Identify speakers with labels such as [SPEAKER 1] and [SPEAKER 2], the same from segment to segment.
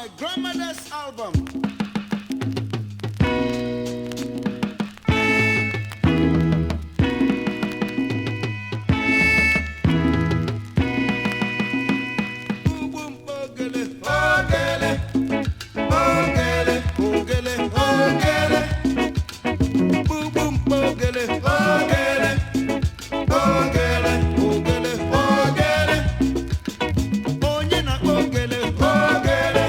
[SPEAKER 1] my grandmother's album. Kpum Kpum Ogele, Ogele, Ogele, Ogele, Ogele. Kpum Kpum Ogele, Ogele, Ogele, Ogele, Ogele. Onye na Ogele, Ogele,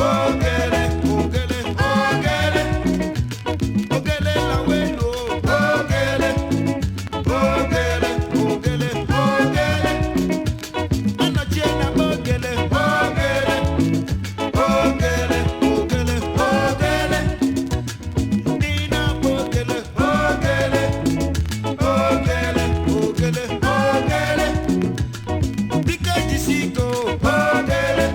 [SPEAKER 1] Ogele, Ogele, Ogele. Ogele la welo, Ogele, Ogele, Ogele, Ogele. Anochie na Ogele, Ogele, Ogele, Ogele, Ogele. Nina Ogele, Ogele, Ogele, Ogele, Ogele. Bika Jisiko, Ogele,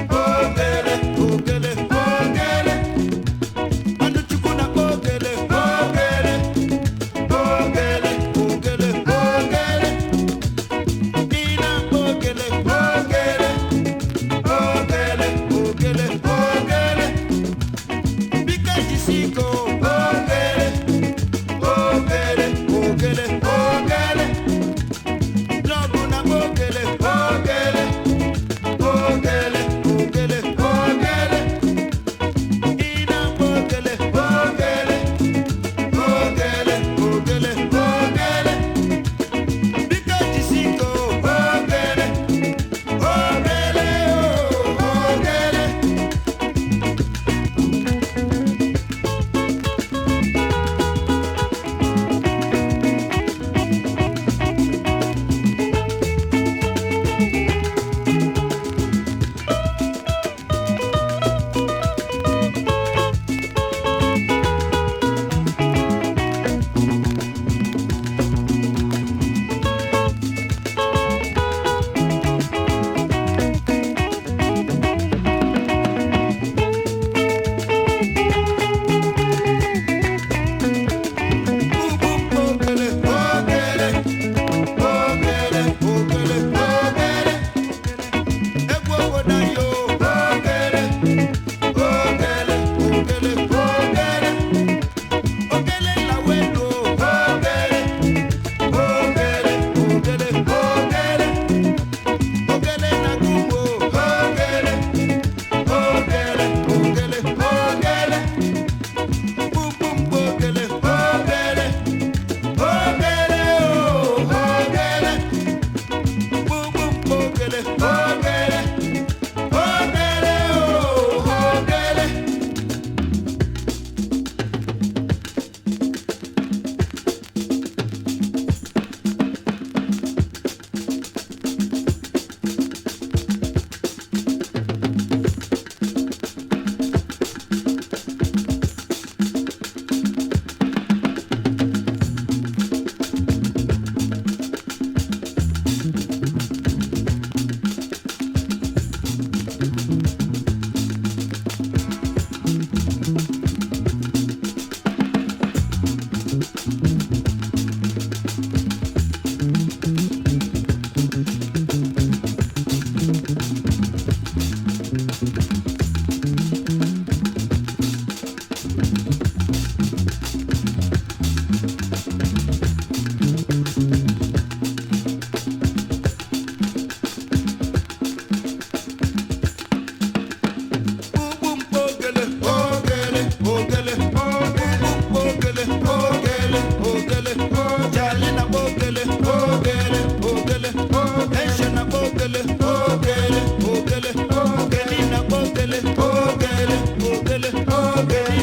[SPEAKER 1] Ogele, Ogele, Ogele. Anuchukwu na Ogele, Ogele, Ogele, Ogele, Ogele. Nina Ogele, Ogele, Ogele, Ogele, Ogele. Bika Jisiko, Ogele, Ogele, Ogele, Ogele. Nobu na Ogele, Ogele, Ogele, Ogele, Ogele. Ina Ogele, Ogele, Ogele, Ogele, Ogele. Bika Jisiko, Ogele, Ogele, oh, Ogele. Ogele,